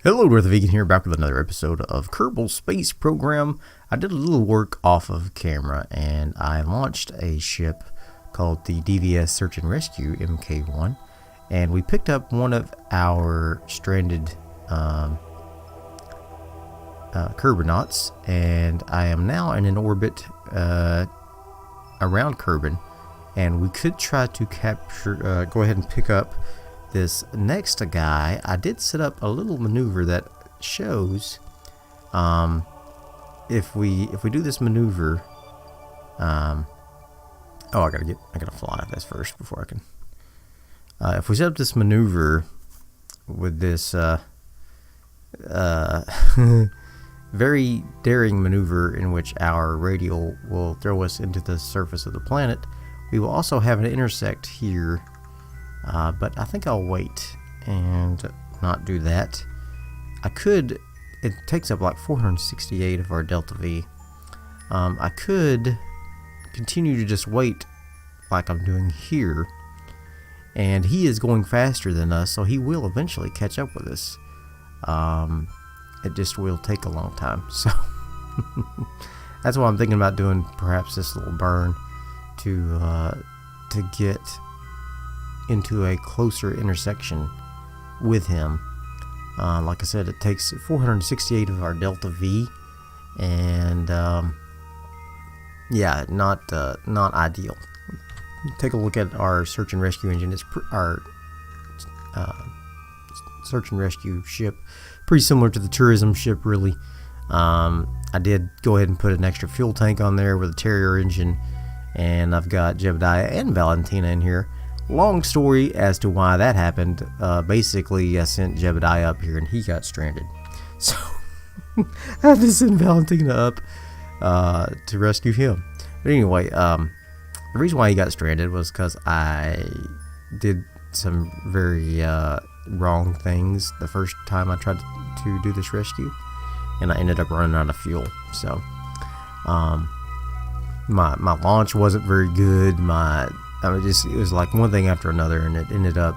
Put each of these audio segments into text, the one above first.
Hello, Darthvegan here, back with another episode of Kerbal Space Program. I did a little work off of camera, and I launched a ship called the DVS Search and Rescue MK1, and we picked up one of our stranded Kerbinauts, and I am now in an orbit around Kerbin, and we could try to capture, go ahead and pick up this next guy. I did set up a little maneuver that shows if we do this maneuver, I gotta fly this first before I can. If we set up this maneuver with this very daring maneuver in which our radial will throw us into the surface of the planet, we will also have an intersect here. But I think I'll wait and not do that. It takes up like 468 of our Delta V. I could continue to just wait like I'm doing here, and he is going faster than us, so he will eventually catch up with us. It just will take a long time, so that's why I'm thinking about doing perhaps this little burn to get into a closer intersection with him. Like I said, it takes 468 of our Delta V, and yeah, not ideal. Take a look at our search and rescue engine. It's our search and rescue ship, pretty similar to the tourism ship, really. I did go ahead and put an extra fuel tank on there with a Terrier engine, and I've got Jebediah and Valentina in here. Long story as to why that happened. Basically, I sent Jebediah up here and he got stranded. So, I had to send Valentina up to rescue him. But anyway, the reason why he got stranded was because I did some very wrong things the first time I tried to do this rescue. And I ended up running out of fuel. So, my launch wasn't very good. It was like one thing after another, and it ended up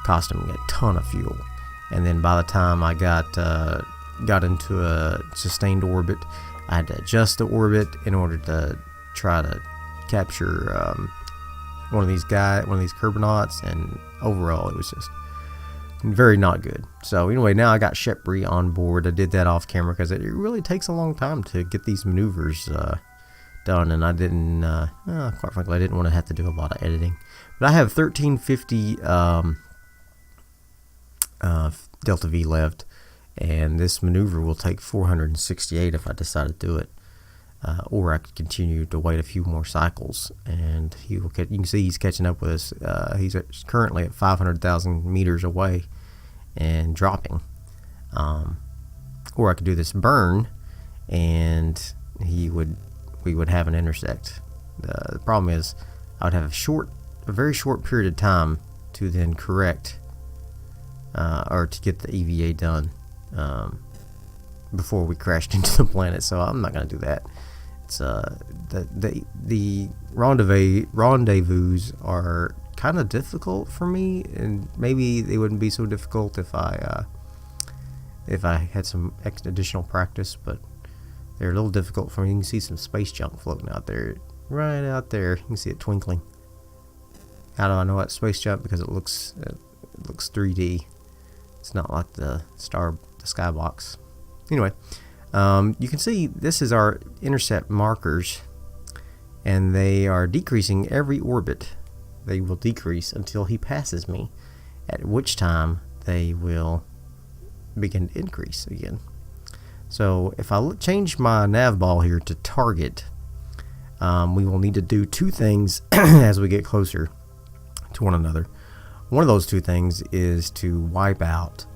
costing me a ton of fuel. And then by the time I got into a sustained orbit, I had to adjust the orbit in order to try to capture one of these Kerbinauts, and overall it was just very not good. So anyway, now I got Shepri on board. I did that off camera because it really takes a long time to get these maneuvers done, and I didn't, quite frankly, I didn't want to have to do a lot of editing. But I have 1350 Delta V left, and this maneuver will take 468 if I decide to do it, or I could continue to wait a few more cycles, and you can see he's catching up with us. He's currently at 500,000 meters away and dropping, or I could do this burn, and we would have an intersect. The problem is I would have a very short period of time to then correct or to get the EVA done before we crashed into the planet. So I'm not going to do that. It's the rendezvous are kind of difficult for me, and maybe they wouldn't be so difficult if I had some additional practice, but they're a little difficult for me. You can see some space junk floating out there. Right out there. You can see it twinkling. How do I know it's space junk? Because it looks 3D. It's not like the skybox. Anyway, you can see this is our intercept markers, and they are decreasing every orbit. They will decrease until he passes me, at which time they will begin to increase again. So if I change my nav ball here to target, we will need to do two things as we get closer to one another. One of those two things is to wipe out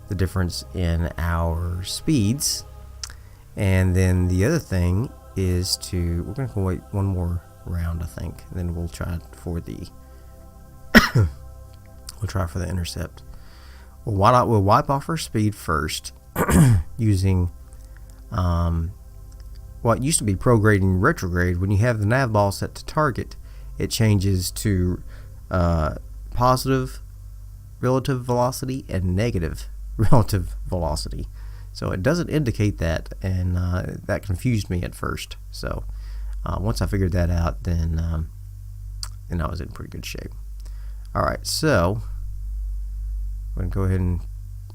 the difference in our speeds, and then the other thing is we're going to wait one more round, I think, and then we'll try for the intercept. We'll wipe off our speed first using what used to be prograding retrograde. When you have the nav ball set to target, it changes to positive relative velocity and negative relative velocity. So it doesn't indicate that, and that confused me at first. So once I figured that out, then I was in pretty good shape. Alright, so we're going to go ahead and,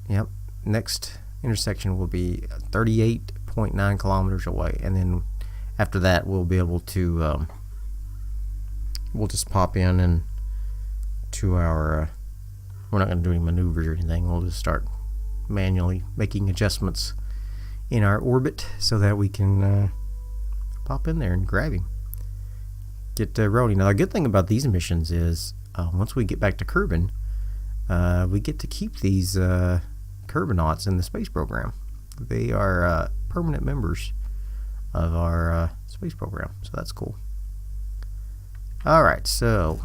yep, next intersection will be 38.9 kilometers away, and then after that we'll be able to, we'll just pop in and to our, we're not going to do any maneuvers or anything, we'll just start manually making adjustments in our orbit so that we can pop in there and grab him, get rolling. Now the good thing about these missions is once we get back to Kerbin, we get to keep these Kerbinauts in the space program. They are permanent members of our space program, so that's cool. Alright, so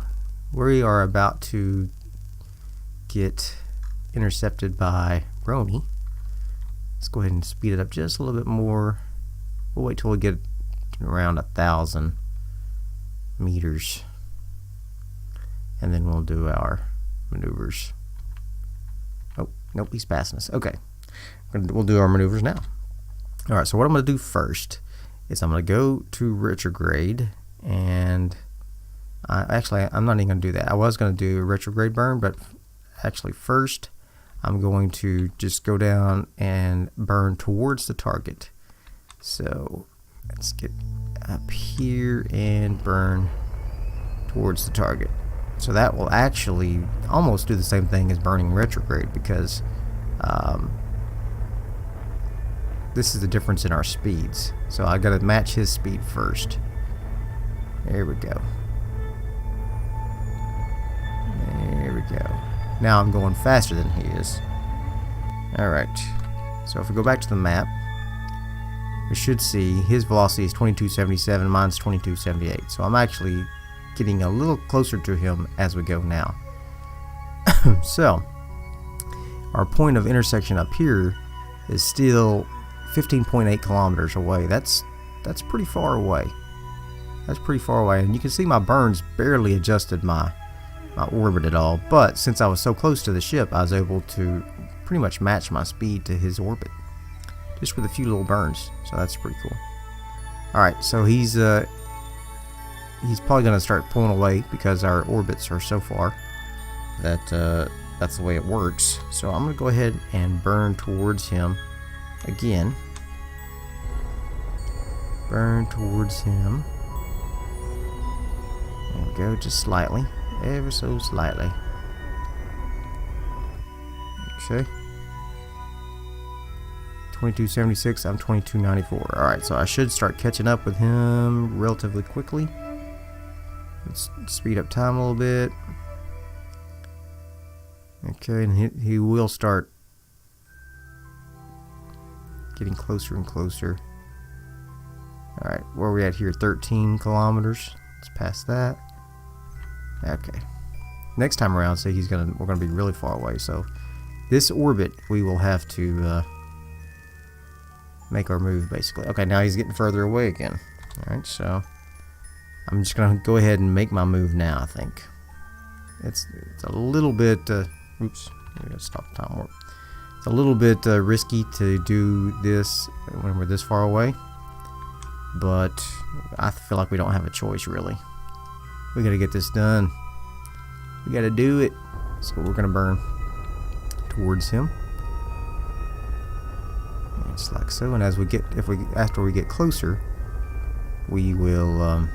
we are about to get intercepted by Brony. Let's go ahead and speed it up just a little bit more. We'll wait till we get around 1,000 meters, and then we'll do our maneuvers. Oh, nope, he's passing us. Okay, we'll do our maneuvers now. Alright, so what I'm going to do first is I'm going to go to retrograde, and actually I'm not even going to do that. I was going to do a retrograde burn, but actually first I'm going to just go down and burn towards the target. So let's get up here and burn towards the target. So that will actually almost do the same thing as burning retrograde, because this is the difference in our speeds. So I got to match his speed first. There we go. There we go. Now I'm going faster than he is. Alright, so if we go back to the map, we should see his velocity is 2277, mine's 2278. So I'm actually getting a little closer to him as we go now. So our point of intersection up here is still 15.8 kilometers away. That's pretty far away. That's pretty far away, and you can see my burns barely adjusted my orbit at all, but since I was so close to the ship, I was able to pretty much match my speed to his orbit, just with a few little burns. So that's pretty cool. Alright, so he's probably going to start pulling away because our orbits are so far that that's the way it works. So I'm going to go ahead and burn towards him again. Burn towards him. There we go, just slightly. Ever so slightly. Okay. 2276, I'm 2294. Alright, so I should start catching up with him relatively quickly. Let's speed up time a little bit. Okay, and he will start getting closer and closer. Alright, where are we at here? 13 kilometers. Let's pass that. Okay. Next time around, say we're gonna be really far away. So this orbit, we will have to make our move basically. Okay, now he's getting further away again. All right, so I'm just gonna go ahead and make my move now. I think it's a little bit. Oops, we gotta stop the time warp. It's a little bit risky to do this when we're this far away, but I feel like we don't have a choice really. We gotta get this done. We gotta do it. So we're gonna burn towards him, just like so. And as we get, after we get closer, we will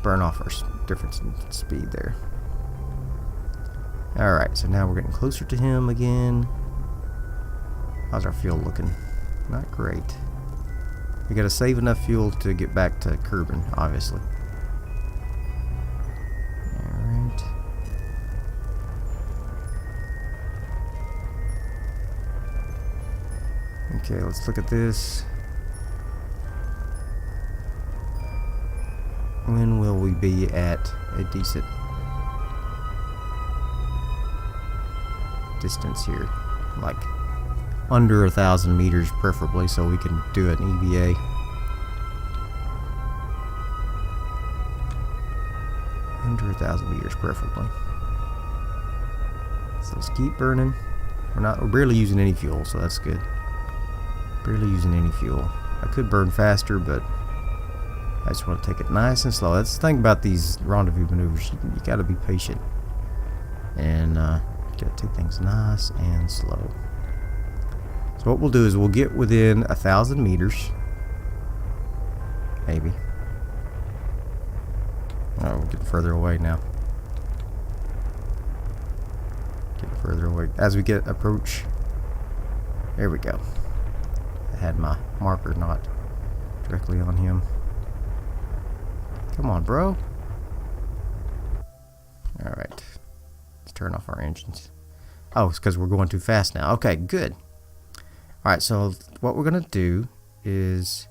burn off our difference in speed there. All right, so now we're getting closer to him again. How's our fuel looking? Not great. We gotta save enough fuel to get back to Kerbin, obviously. Alright. Okay, let's look at this. When will we be at a decent distance here? Like under 1,000 meters preferably, so we can do an EVA. Under 1,000 meters preferably. So let's keep burning. We're barely using any fuel, so that's good. Barely using any fuel. I could burn faster, but I just want to take it nice and slow. That's the thing about these rendezvous maneuvers. You got to be patient. And you got to take things nice and slow. So what we'll do is we'll get within 1,000 meters. Maybe. Oh, we're getting further away now. Getting further away. As we get approach. There we go. I had my marker not directly on him. Come on, bro. Alright. Let's turn off our engines. Oh, it's because we're going too fast now. Okay, good. Alright, so what we're going to do is...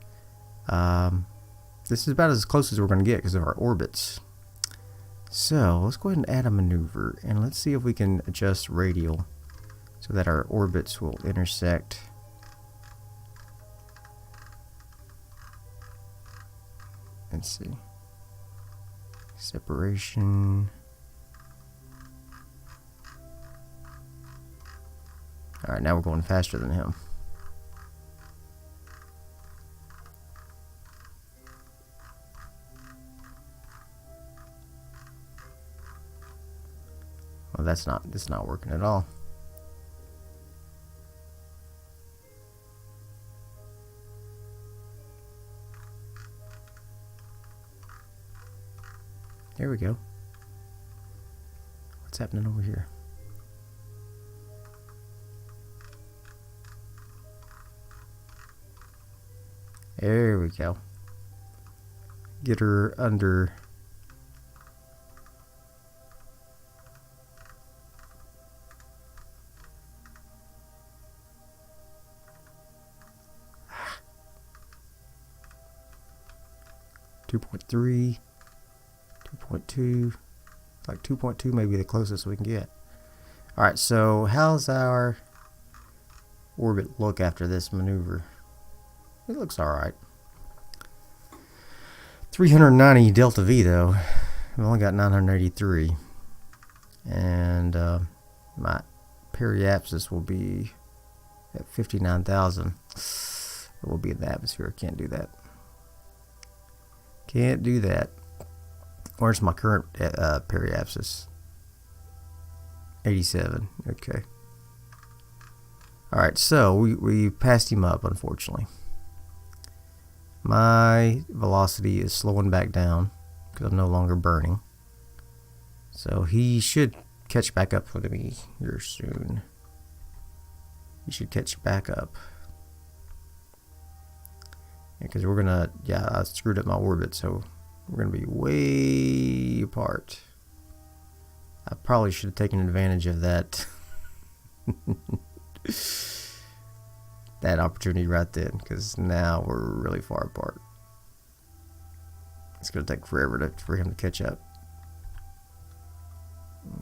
this is about as close as we're going to get because of our orbits. So, let's go ahead and add a maneuver. And let's see if we can adjust radial so that our orbits will intersect. Let's see. Separation. Alright, now we're going faster than him. Well, that's not working at all. There we go. What's happening over here? There we go. Get her under. .3, 2.2, like 2.2 may be the closest we can get. Alright, so how's our orbit look after this maneuver? It looks alright. 390 delta V though. We've only got 983. And my periapsis will be at 59,000. It will be in the atmosphere. Can't do that. Can't do that. Where's my current periapsis? 87. Okay. Alright, so we passed him up, unfortunately. My velocity is slowing back down because I'm no longer burning. So he should catch back up with me here soon. He should catch back up. Because we're gonna, yeah, I screwed up my orbit, so we're gonna be way apart. I probably should have taken advantage of that that opportunity right then, because now we're really far apart. It's gonna take forever for him to catch up.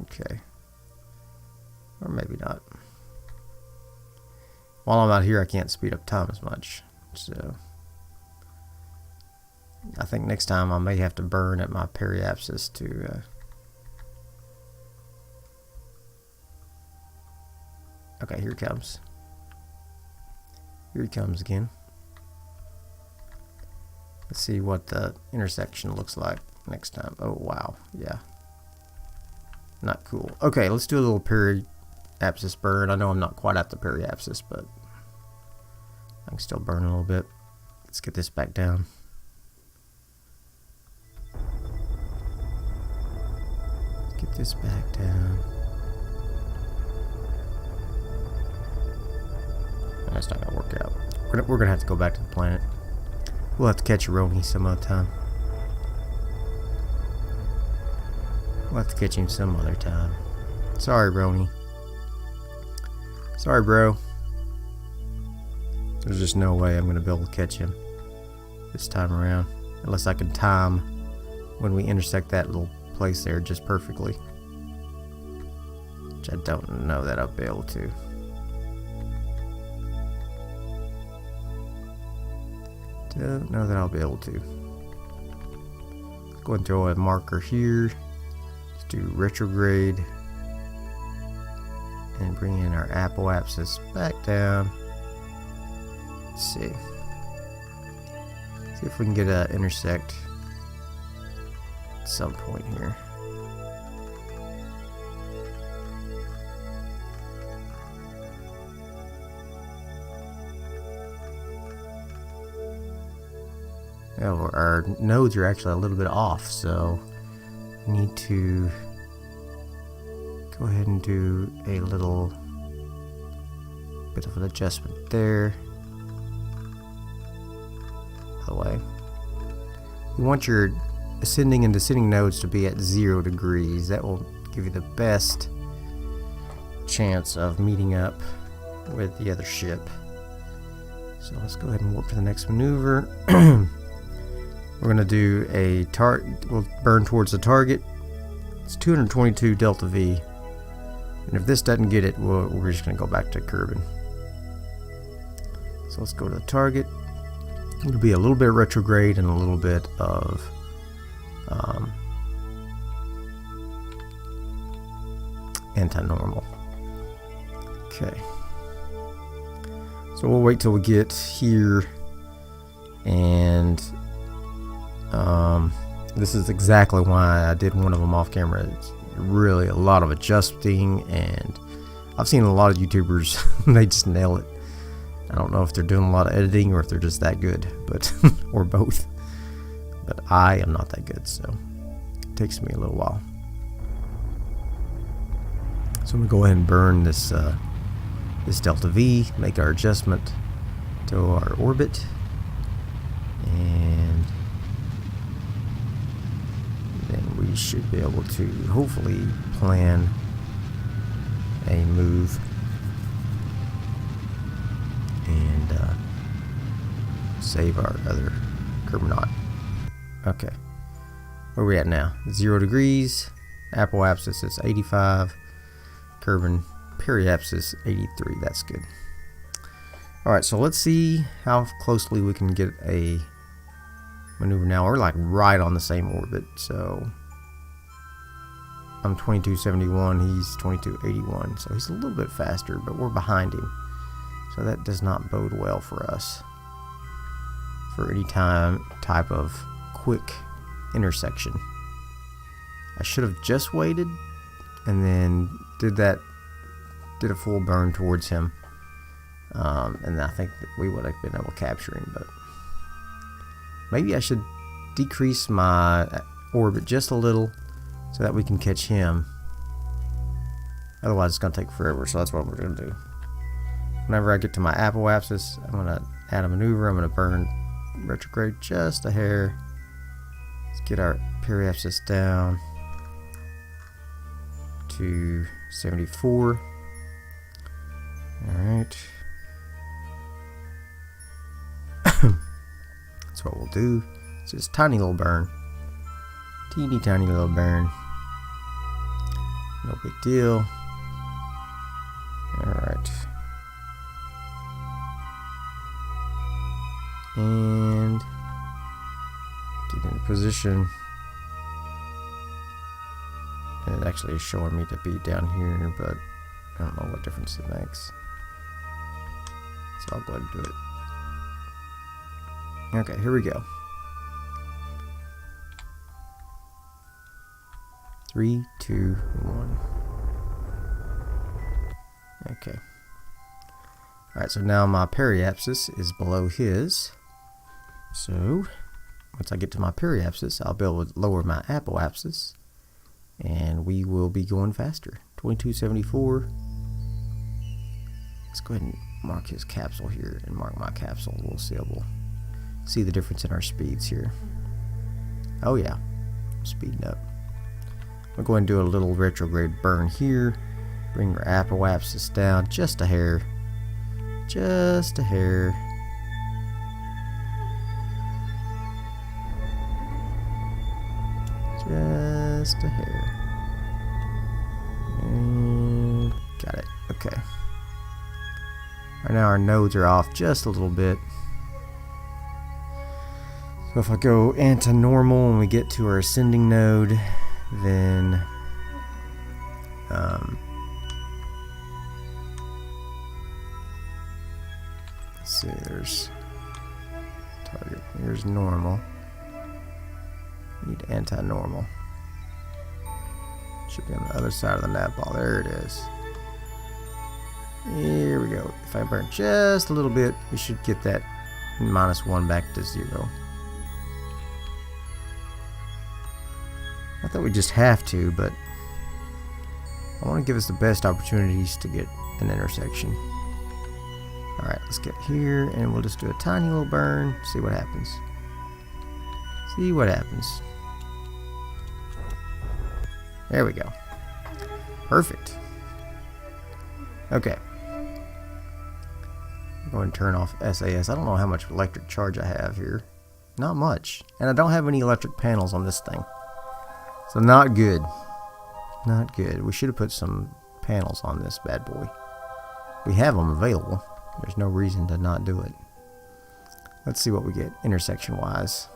Okay, or maybe not. While I'm out here, I can't speed up time as much, so. I think next time I may have to burn at my periapsis to okay, here it comes. Here he comes again. Let's see what the intersection looks like next time. Oh wow, yeah. Not cool. Okay, let's do a little periapsis burn. I know I'm not quite at the periapsis, but I can still burn a little bit. Let's get this back down. Get this back down. That's not gonna work out. We're gonna have to go back to the planet. We'll have to catch a Roni some other time. We'll have to catch him some other time. Sorry, Roni. Sorry, bro. There's just no way I'm gonna be able to catch him this time around, unless I can time when we intersect that little place there just perfectly, which I don't know that I'll be able to. Don't know that I'll be able to. Let's go and throw a marker here. Let's do retrograde. and bring in our apoapsis back down. Let's see. See if we can get a intersect at some point here. Oh, our nodes are actually a little bit off, so we need to go ahead and do a little bit of an adjustment there. By the way, you want your ascending and descending nodes to be at 0 degrees. That will give you the best chance of meeting up with the other ship. So let's go ahead and warp to the next maneuver. We're going to do a we'll burn towards the target. It's 222 Delta V. And if this doesn't get it, we're just going to go back to Kerbin. So let's go to the target. It'll be a little bit retrograde and a little bit of anti-normal. Okay. So we'll wait till we get here, and this is exactly why I did one of them off camera. It's really a lot of adjusting, and I've seen a lot of YouTubers they just nail it. I don't know if they're doing a lot of editing or if they're just that good, but or both. But I am not that good, so it takes me a little while. So I'm gonna go ahead and burn this this Delta V, make our adjustment to our orbit, and then we should be able to hopefully plan a move and save our other Kerbanaut. Okay, where are we at now? 0 degrees. Apoapsis is 85. Kerbin periapsis 83. That's good. Alright, so let's see how closely we can get a maneuver now. We're like right on the same orbit, so I'm 2271, he's 2281, so he's a little bit faster, but we're behind him, so that does not bode well for us for any type of quick intersection. I should have just waited and then did a full burn towards him, and I think that we would have been able to capture him. But maybe I should decrease my orbit just a little so that we can catch him. Otherwise it's going to take forever, so that's what we're going to do. Whenever I get to my apoapsis, I'm going to add a maneuver. I'm going to burn retrograde just a hair. Let's get our periapsis down to 74. Alright. That's what we'll do. It's just a tiny little burn. Teeny tiny little burn. No big deal. Alright. And get into position. It actually is showing me to be down here, but I don't know what difference it makes. So I'll go ahead and do it. Okay, here we go. 3, 2, 1. Okay. Alright, so now my periapsis is below his. So, once I get to my periapsis, I'll be able to lower my apoapsis, and we will be going faster. 2274. Let's go ahead and mark his capsule here and mark my capsule. We'll see the difference in our speeds here. Oh yeah, speeding up. We're going to do a little retrograde burn here. Bring our apoapsis down just a hair. Just a hair. Just a hair. And got it. Okay. Right now our nodes are off just a little bit. So if I go anti-normal when we get to our ascending node, then see, there's target. Here's normal. Need anti-normal. Should be on the other side of the nav ball. There it is. Here we go. If I burn just a little bit, we should get that -1 back to 0. I thought we just have to, but I want to give us the best opportunities to get an intersection. Alright, let's get here, and we'll just do a tiny little burn, see what happens. See what happens. There we go. Perfect. Okay. Go ahead and turn off SAS. I don't know how much electric charge I have here. Not much. And I don't have any electric panels on this thing. So not good. Not good. We should have put some panels on this bad boy. We have them available. There's no reason to not do it. Let's see what we get intersection wise.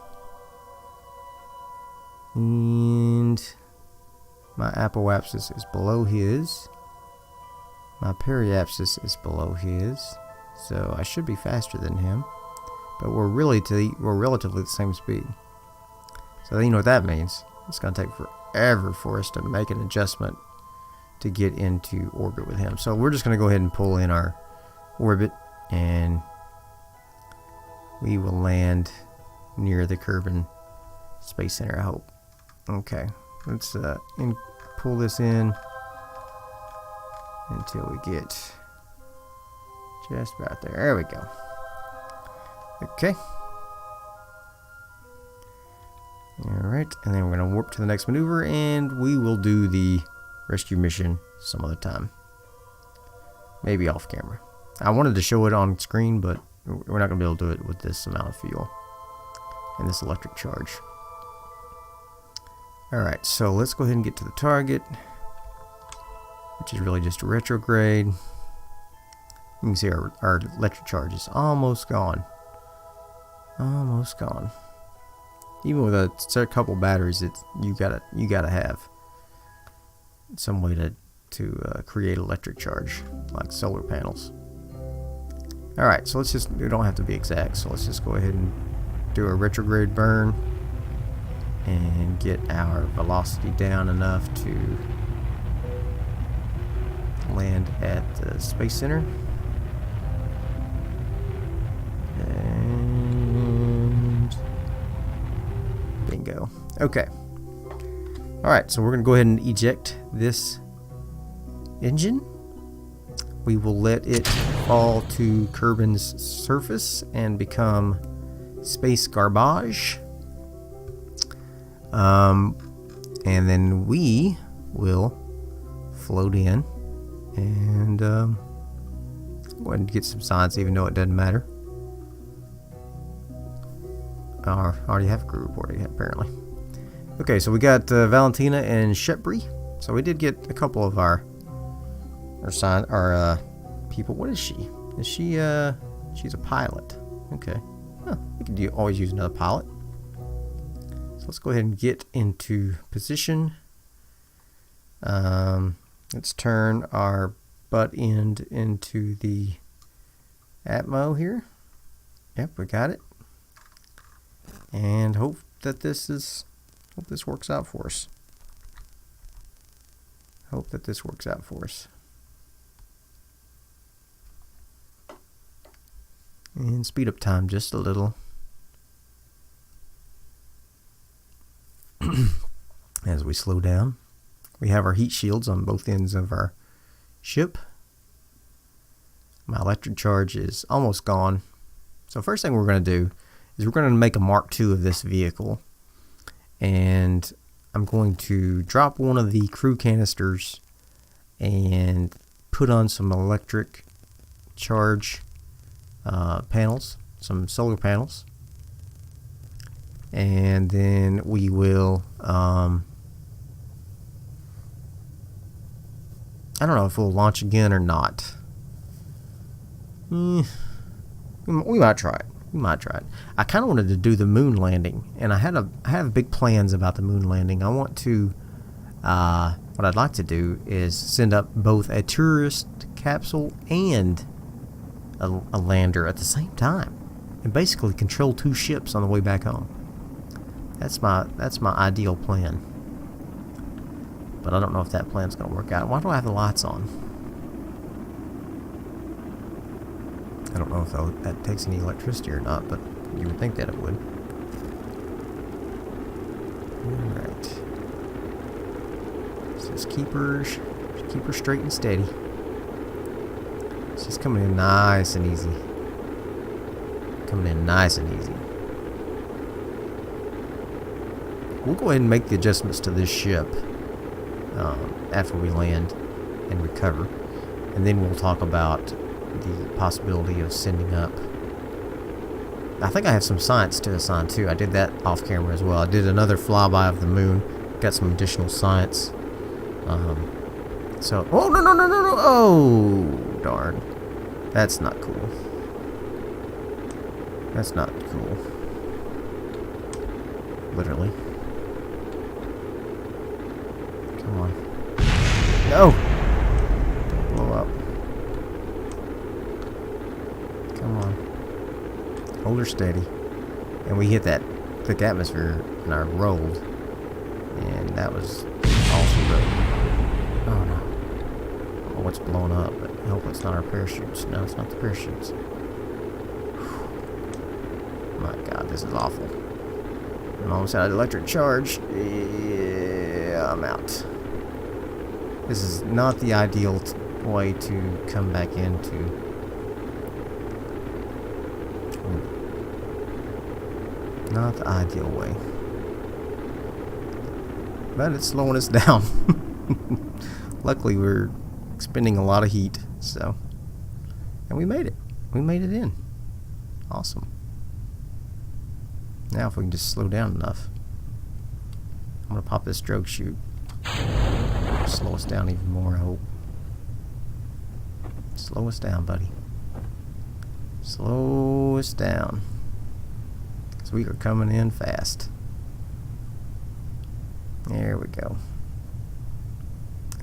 And my apoapsis is below his. My periapsis is below his. So I should be faster than him. But we're relatively the same speed. So you know what that means. It's going to take forever for us to make an adjustment to get into orbit with him. So we're just going to go ahead and pull in our orbit, and we will land near the Kerbin Space Center, I hope. Okay, let's pull this in until we get just about there. There we go. Okay. Alright, and then we're going to warp to the next maneuver, and we will do the rescue mission some other time. Maybe off camera. I wanted to show it on screen, but we're not going to be able to do it with this amount of fuel and this electric charge. Alright, so let's go ahead and get to the target, which is really just a retrograde. You can see our electric charge is almost gone. Almost gone. Even with a couple batteries, you gotta have some way to create electric charge, like solar panels. All right, so we don't have to be exact. So let's just go ahead and do a retrograde burn and get our velocity down enough to land at the Space Center. And bingo. Okay. Alright, so we're going to go ahead and eject this engine. We will let it fall to Kerbin's surface and become space garbage. And then we will float in and go ahead and get some science, even though it doesn't matter. I already have a crew report, apparently. Okay, so we got Valentina and Shepri. So we did get a couple of our people. What is she? Is she she's a pilot? Okay. Huh, we could always use another pilot. So let's go ahead and get into position. Let's turn our butt end into the Atmo here. Yep, we got it. And hope this works out for us. Hope that this works out for us. And speed up time just a little. As we slow down. We have our heat shields on both ends of our ship. My electric charge is almost gone. So first thing we're going to do is we're going to make a Mark II of this vehicle. And I'm going to drop one of the crew canisters and put on some electric charge panels, some solar panels. And then we will, I don't know if we'll launch again or not. We might try it. We might try it. I kind of wanted to do the moon landing, and I have big plans about the moon landing. I want to, what I'd like to do is send up both a tourist capsule and a lander at the same time and basically control 2 ships on the way back home. That's my ideal plan. But I don't know if that plan's going to work out. Why do I have the lights on? I don't know if that takes any electricity or not, but you would think that it would. Alright. So just keep her straight and steady. She's coming in nice and easy. Coming in nice and easy. We'll go ahead and make the adjustments to this ship after we land and recover. And then we'll talk about the possibility of sending up. I think I have some science to assign too. I did that off camera as well. I did another flyby of the moon. Got some additional science. So, oh no! Oh darn, that's not cool. That's not cool. Literally. Come on. No! Don't blow up. Come on. Hold her steady. And we hit that thick atmosphere and I rolled. And that was also good. Oh no. I don't know what's blowing up, but I hope it's not our parachutes. No, it's not the parachutes. My god, this is awful. I'm almost out of electric charge. Yeah, I'm out. This is not the ideal way to come back into. Not the ideal way. But it's slowing us down. Luckily, we're expending a lot of heat, so. And we made it. We made it in. Awesome. Now, if we can just slow down enough. I'm going to pop this stroke chute. Slow us down even more, I hope. Slow us down, buddy. Slow us down. Because we are coming in fast. There we go.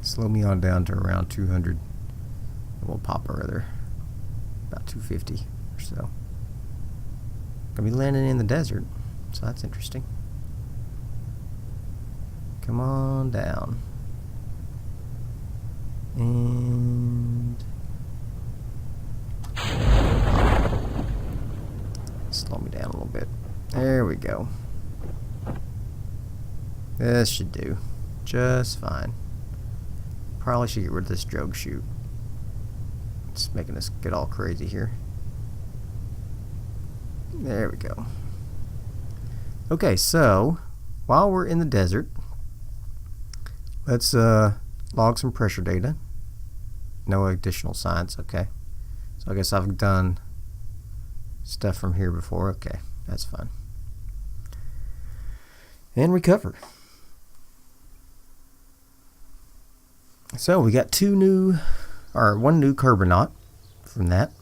Slow me on down to around 200. And we'll pop our other about 250 or so. Gonna be landing in the desert, so that's interesting. Come on down. And slow me down a little bit. There we go. This should do just fine. Probably should get rid of this drogue chute. It's making us get all crazy here. There we go. Okay, so while we're in the desert, let's log some pressure data. No additional science, okay. So I guess I've done stuff from here before. Okay, that's fine. And recover. So we got one new Kerbanaut from that.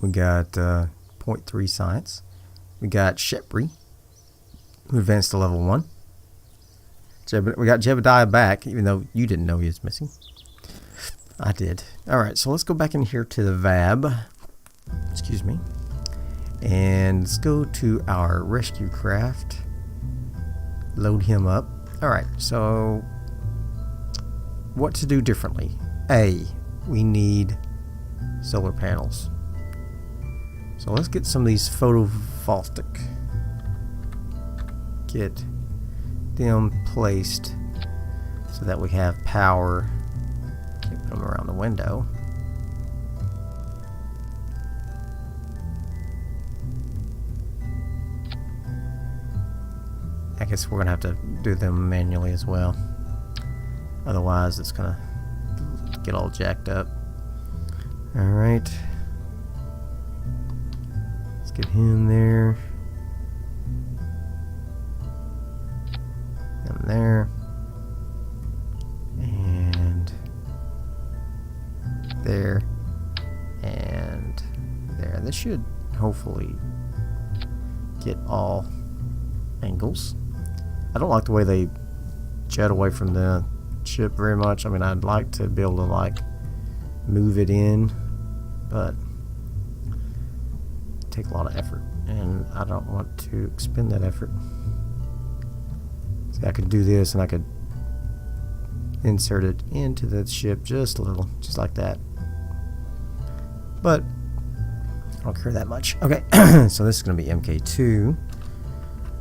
We got 0.3 science. We got Shepri, who advanced to level 1. We got Jebediah back, even though you didn't know he was missing. I did. Alright, so let's go back in here to the VAB. Excuse me. And let's go to our rescue craft. Load him up. Alright, so what to do differently? A, we need solar panels. So let's get some of these photovoltaic. Get them placed so that we have power. Put them around the window. I guess we're gonna have to do them manually as well. Otherwise, it's gonna get all jacked up. All right. Let's get him there. Him there. And there. And there. This should hopefully get all angles. I don't like the way they jet away from the ship very much. I mean, I'd like to be able to like move it in, but take a lot of effort, and I don't want to expend that effort. See, I could do this, and I could insert it into the ship just a little, just like that. But I don't care that much. Okay, so this is going to be MK2.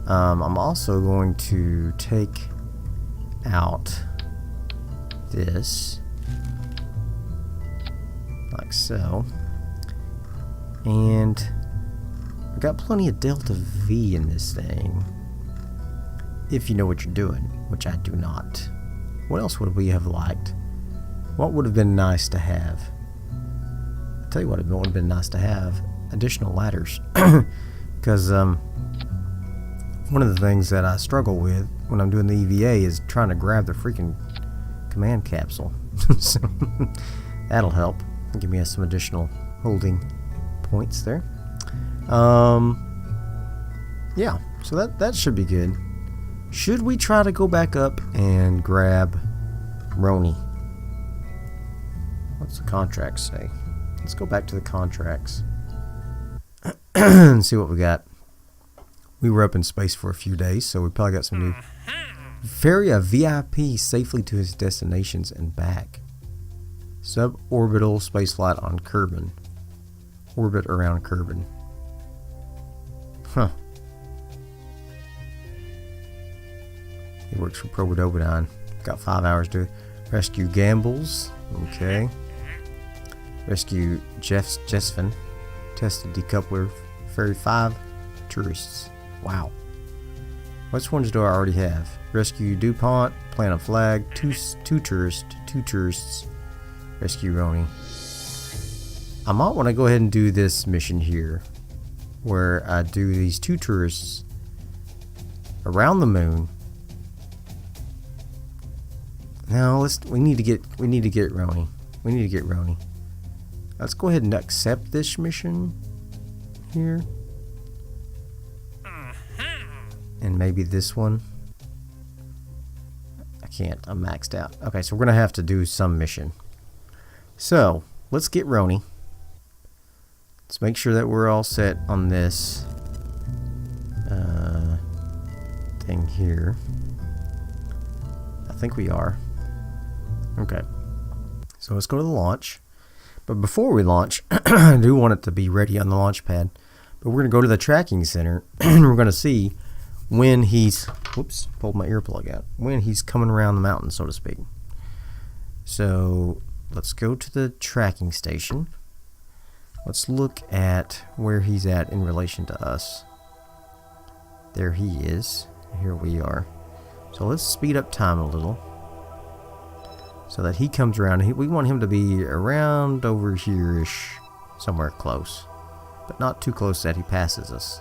I'm also going to take out this, like so. And I've got plenty of Delta V in this thing, if you know what you're doing, which I do not. What else would we have liked? What would have been nice to have? I'll tell you what it would have been nice to have. Additional ladders. Because one of the things that I struggle with when I'm doing the EVA is trying to grab the freaking command capsule. So that'll help. Give me some additional holding points there. Yeah, so that should be good. Should we try to go back up and grab Roni? What's the contract say? Let's go back to the contracts and see what we got. We were up in space for a few days, so we probably got some new. Ferry a VIP safely to his destinations and back. Suborbital spaceflight on Kerbin. Orbit around Kerbin. Huh. He works for Probodobodyne. Got 5 hours to rescue Gambles. Okay. Rescue Jeffsfin. Tested decoupler. Ferry 5 tourists. Wow. Which ones do I already have? Rescue DuPont. Plant a flag. Two tourists. Rescue Roni. I might want to go ahead and do this mission here, where I do these 2 tourists around the moon. Now we need to get Roni. We need to get Roni. Let's go ahead and accept this mission here. And maybe this one. I can't. I'm maxed out. Okay, so we're gonna have to do some mission. So let's get Roni. Let's make sure that we're all set on this thing here. I think we are. Okay. So let's go to the launch. But before we launch, I do want it to be ready on the launch pad. But we're going to go to the tracking center and we're going to see when he's, whoops, pulled my earplug out, when he's coming around the mountain, so to speak. So let's go to the tracking station. Let's look at where he's at in relation to us. There he is. Here we are. So let's speed up time a little so that he comes around. We want him to be around over here-ish, somewhere close, but not too close that he passes us.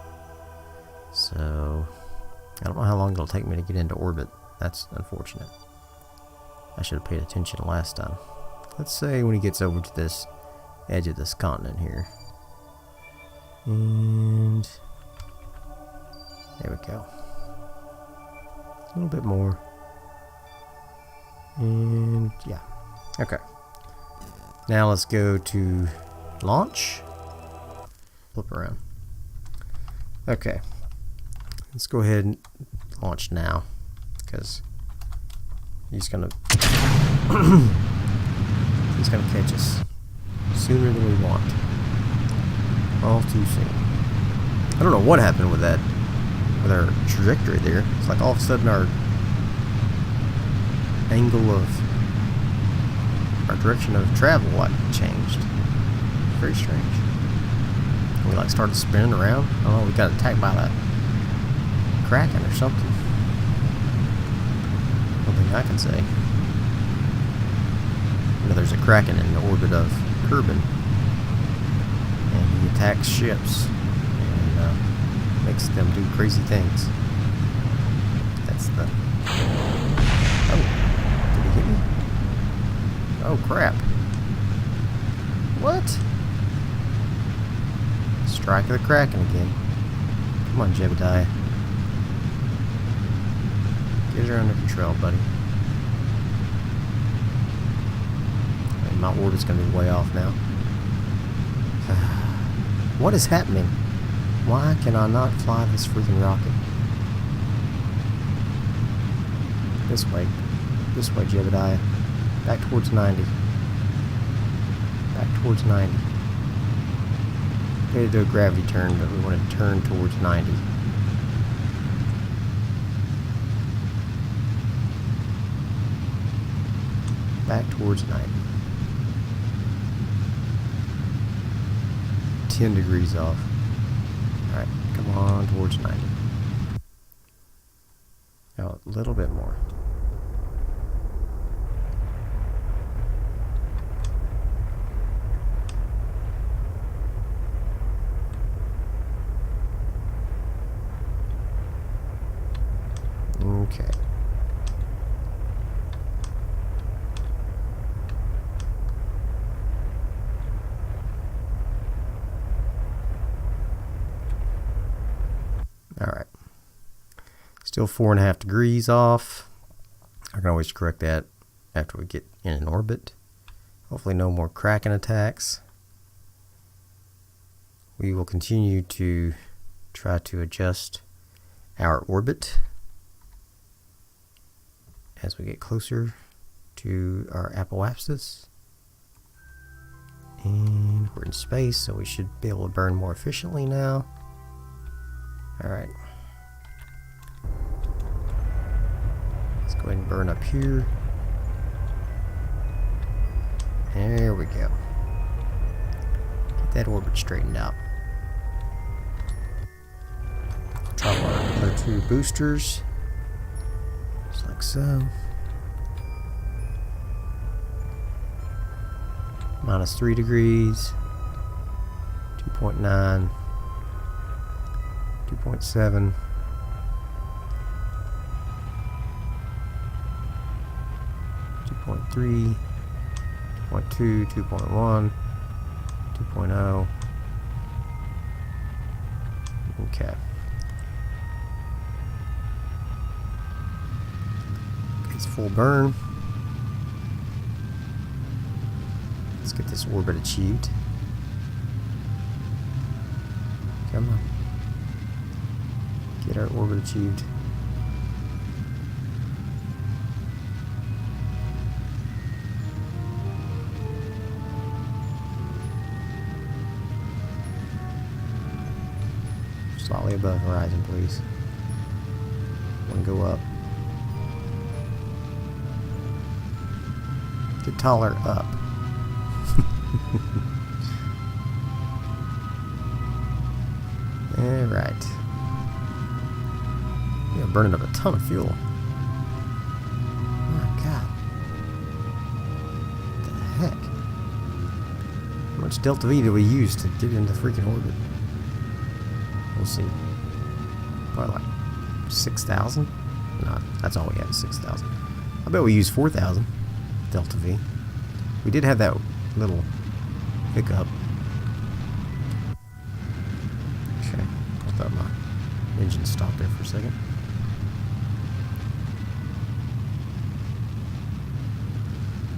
So I don't know how long it'll take me to get into orbit. That's unfortunate. I should have paid attention last time. Let's say when he gets over to this edge of this continent here. And there we go. A little bit more. And yeah. Okay. Now let's go to launch. Flip around. Okay. Let's go ahead and launch now, because he's gonna he's gonna catch us sooner than we want. All too soon. I don't know what happened with that, with our trajectory there. It's like all of a sudden our angle of our direction of travel changed. Very strange. We like started spinning around. I don't know, we got attacked by that Kraken or something. Nothing I can say. You know, there's a Kraken in the orbit of Kerbin, and he attacks ships and makes them do crazy things. That's the... Oh, did he hit me? Oh crap. What? Strike of the Kraken again. Come on, Jebediah. Get her under control, buddy. My orbit's gonna be way off now. What is happening? Why can I not fly this freaking rocket? This way, Jebediah. Back towards 90. Back towards 90. We had to do a gravity turn, but we want to turn towards 90. Back towards 90. 10 degrees off. Alright, come on towards 90. Now a little bit more. Okay. Alright. Still 4.5 degrees off. I can always correct that after we get in an orbit. Hopefully no more Kraken attacks. We will continue to try to adjust our orbit as we get closer to our apoapsis. And we're in space, so we should be able to burn more efficiently now. Alright. Let's go ahead and burn up here. There we go. Get that orbit straightened out. Drop our other 2 boosters. Just like so. -3 degrees. 2.9. 2.7. 2.3. 2.2. 2.1. 2.0. Okay. It's full burn. Let's get this orbit achieved. Come on. Get our orbit achieved. Slightly above horizon, please. One go up. Get taller up. Alright. Yeah, burning up a ton of fuel. Oh my god. What the heck? How much Delta V do we use to get into freaking orbit? We'll see. Probably like 6,000? No, that's all we had, 6,000. I bet we used 4,000 Delta V. We did have that little hiccup. Okay, I thought my engine stopped there for a second.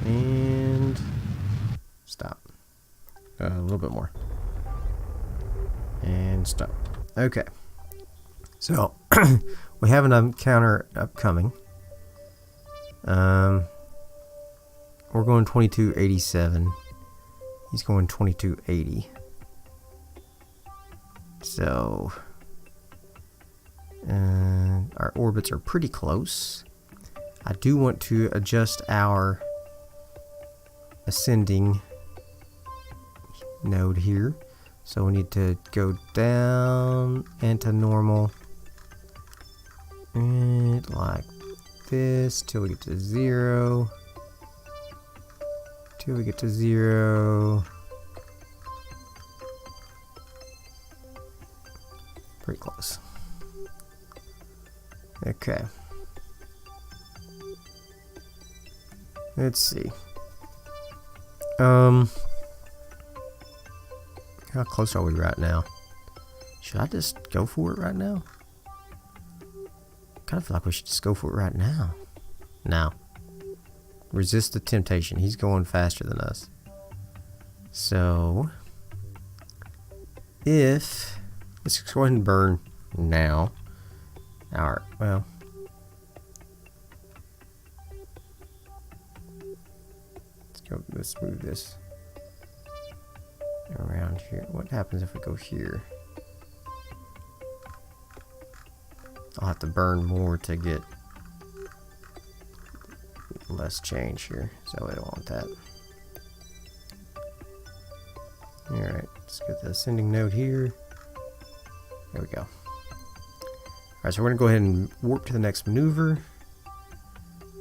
And stop. A little bit more. And stop. Okay. So we have an encounter upcoming. We're going 2287. He's going 2280. So our orbits are pretty close. I do want to adjust our ascending node here. So we need to go down into normal and like this till we get to 0. Till we get to 0. Pretty close. Okay. Let's see. How close are we right now? Should I just go for it right now? Kind of feel like we should just go for it right now. Now. Resist the temptation. He's going faster than us. So, if Let's go ahead and burn now. Alright, well. Let's move this around here. What happens if we go here? I'll have to burn more to get less change here, so I don't want that. Alright, let's get the ascending node here. There we go. Alright, so we're going to go ahead and warp to the next maneuver.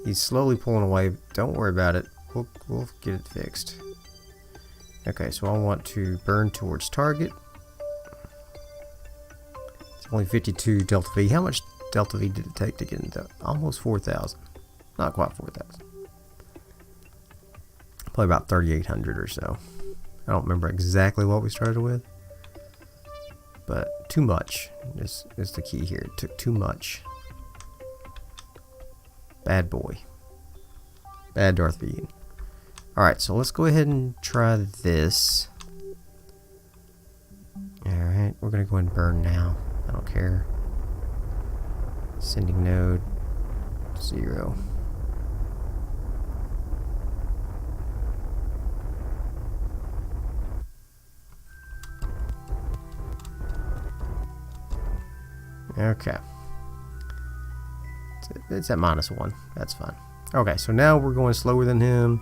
He's slowly pulling away. Don't worry about it. We'll get it fixed. Okay, so I want to burn towards target. It's only 52 Delta V. How much Delta V did it take to get into? Almost 4,000. Not quite 4,000. Probably about 3,800 or so. I don't remember exactly what we started with. But too much is the key here. It took too much. Bad boy. Bad Darthvegan. Alright, so let's go ahead and try this. Alright, we're going to go ahead and burn now. I don't care. Sending node 0. Okay. It's at -1. That's fine. Okay, so now we're going slower than him.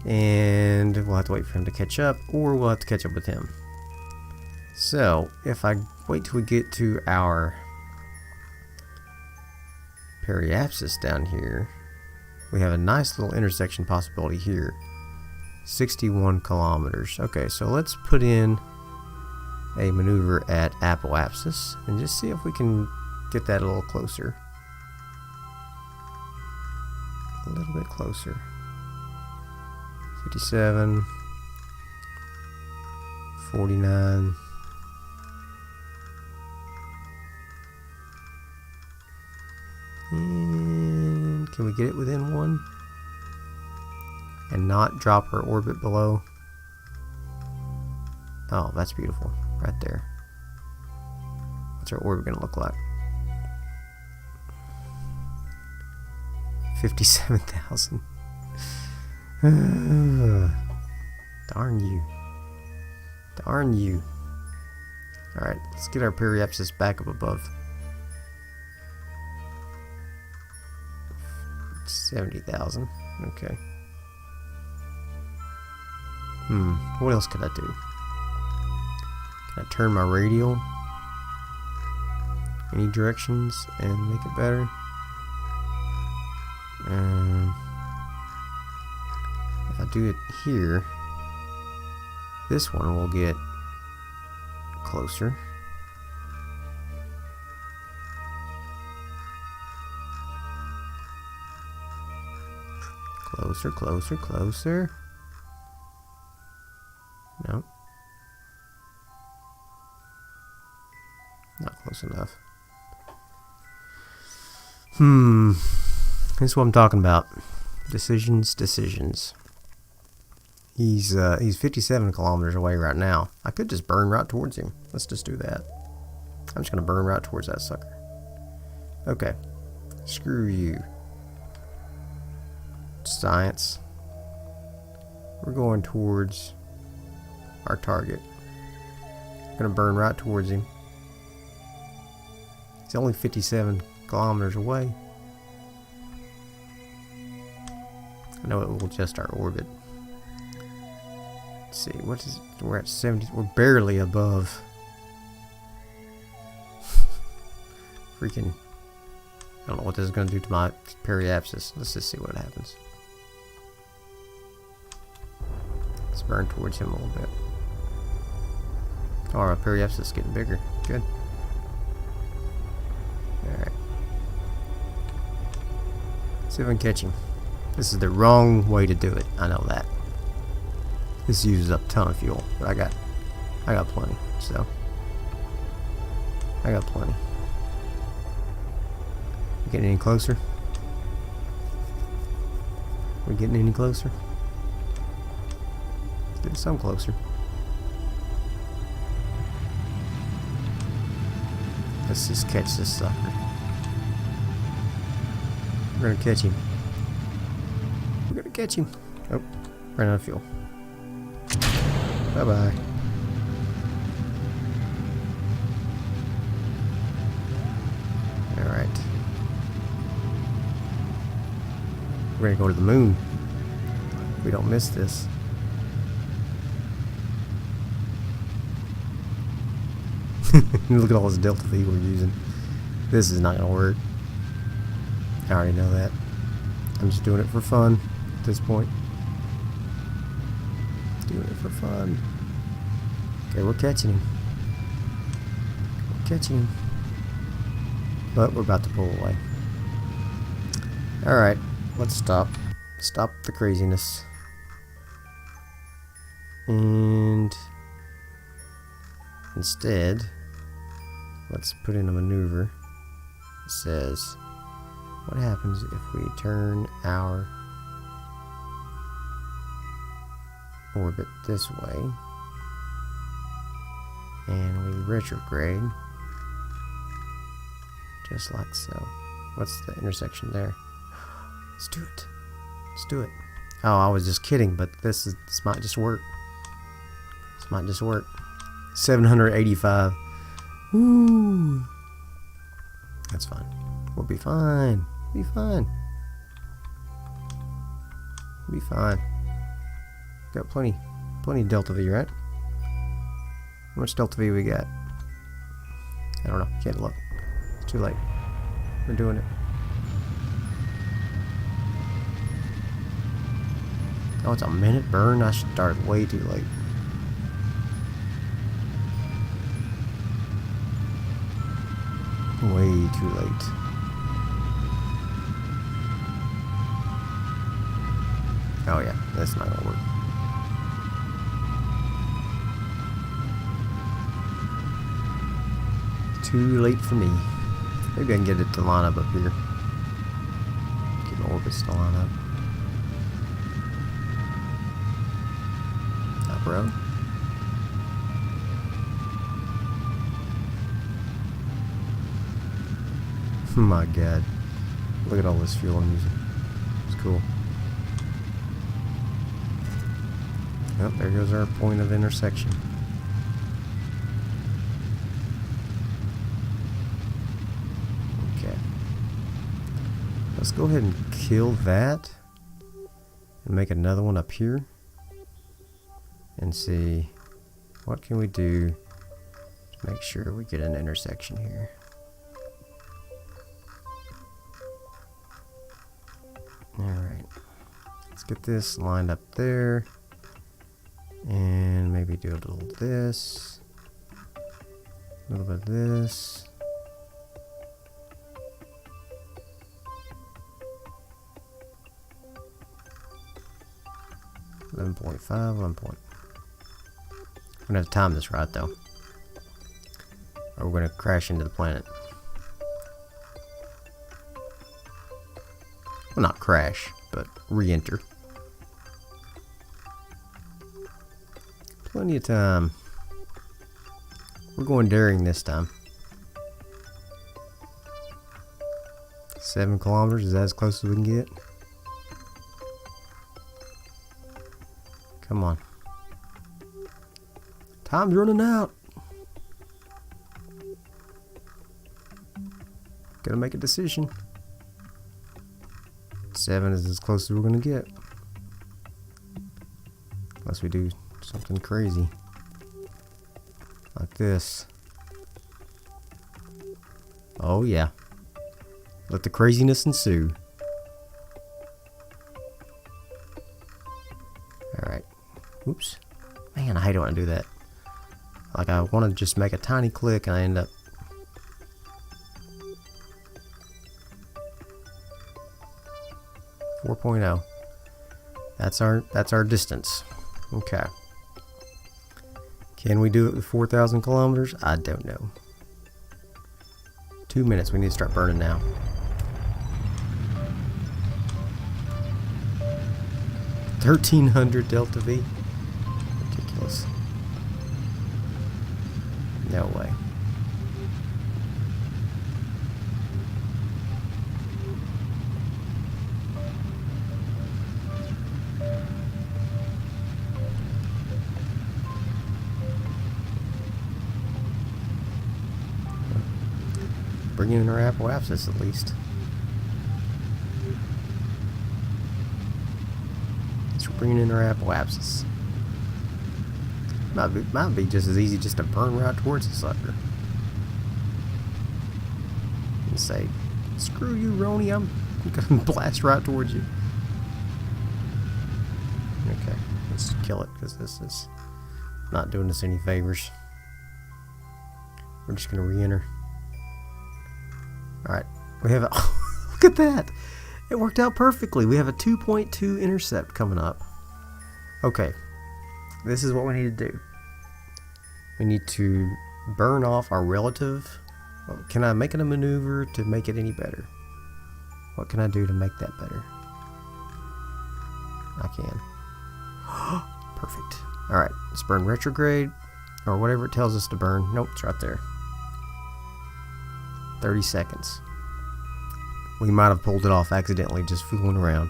And we'll have to wait for him to catch up, or we'll have to catch up with him. So, if I wait till we get to our periapsis down here, we have a nice little intersection possibility here. 61 kilometers. Okay, so let's put in a maneuver at apoapsis and just see if we can get that a little closer. A little bit closer. 57, 49, and can we get it within 1 and not drop our orbit below? Oh, that's beautiful right there. What's our orbit gonna look like? 57,000. Darn you. Darn you. Alright, let's get our periapsis back up above 70,000. Okay. What else could I do? Can I turn my radial any directions and make it better? If I do it here, this one will get closer. Closer, closer, closer. No. Not close enough. This is what I'm talking about. Decisions. He's 57 kilometers away right now. I could just burn right towards him. Let's just do that. I'm just gonna burn right towards that sucker. Okay. Screw you. Science. We're going towards our target. I'm gonna burn right towards him. He's only 57 kilometers away. I know it will adjust our orbit. Let's see, what is it? We're at 70. We're barely above. Freaking. I don't know what this is going to do to my periapsis. Let's just see what happens. Let's burn towards him a little bit. Oh, our periapsis is getting bigger. Good. Alright. See if I can catch him. This is the wrong way to do it. I know that. This uses up a ton of fuel, but I got plenty, so I got plenty. We getting any closer? We getting any closer? It's getting some closer. Let's just catch this sucker. We're gonna catch him. We're gonna catch him. Oh, ran out of fuel. Bye bye. Alright. We're gonna go to the moon. We don't miss this. Look at all this Delta V we're using. This is not gonna work. I already know that. I'm just doing it for fun at this point. Doing it for fun. Okay, we're catching him. We're catching him. But we're about to pull away. Alright, let's stop. Stop the craziness. And instead, let's put in a maneuver. It says, what happens if we turn our orbit this way and we retrograde just like so? What's the intersection there? Let's do it. Let's do it. Oh, I was just kidding, but this might just work. This might just work. 785. Woo! That's fine. We'll be fine. Be fine. Be fine. Got plenty Delta V, right? How much Delta V we got? I don't know. Can't look. It's too late. We're doing it. Oh, it's a minute burn? I started way too late. Way too late. Oh yeah, that's not gonna work. Too late for me. Maybe I can get it to line up here. Get my orbits to line up. Not bro. Oh my god. Look at all this fuel I'm using. It's cool. Yep, there goes our point of intersection. Okay. Let's go ahead and kill that and make another one up here and see what can we do to make sure we get an intersection here. Alright, let's get this lined up there, and maybe do a little this, a little bit of this, .5, 1 point. We're gonna have to time this right though, or we're gonna crash into the planet. Well, not crash, but re-enter. Plenty of time. We're going daring this time. 7 kilometers, is that as close as we can get? Come on. Time's running out. Gotta make a decision. 7 is as close as we're gonna get. Unless we do something crazy. Like this. Oh yeah. Let the craziness ensue. Alright. Oops. Man, I hate it when I do that. Like I want to just make a tiny click and I end up 4.0. That's our distance. Okay. Can we do it with 4,000 kilometers? I don't know. 2 minutes. We need to start burning now. $1,300 Delta V. Ridiculous. No way. bring in our apoapsis at least. So we're bringing in our apoapsis. Might be just as easy just to burn right towards the sucker. And say, screw you, Roni, I'm gonna blast right towards you. Okay, let's kill it, because this is not doing us any favors. We're just gonna re-enter. Alright, we have a look at that! It worked out perfectly. We have a 2.2 intercept coming up. Okay, this is what we need to do. We need to burn off our relative. Can I make it a maneuver to make it any better? What can I do to make that better? I can. Perfect. Alright, let's burn retrograde, or whatever it tells us to burn. Nope, it's right there. 30 seconds. We might have pulled it off accidentally, just fooling around.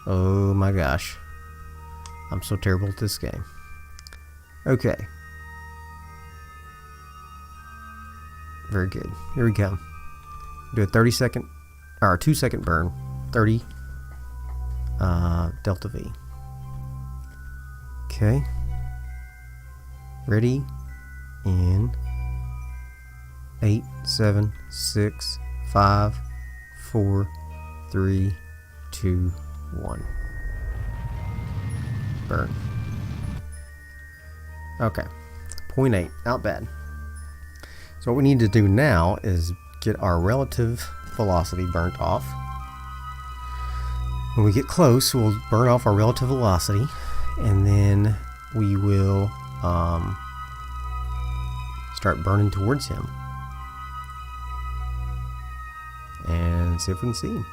Oh my gosh. I'm so terrible at this game. Okay. Very good. Here we go. Do a 30-second, or a 2-second burn. 30. Delta V. Okay. Ready? In 8, 7, 6, 5, 4, 3, 2, 1. Burn. Okay. 0.8. Not bad. So what we need to do now is get our relative velocity burnt off. When we get close, we'll burn off our relative velocity, and then we will start burning towards him and see if we can see him.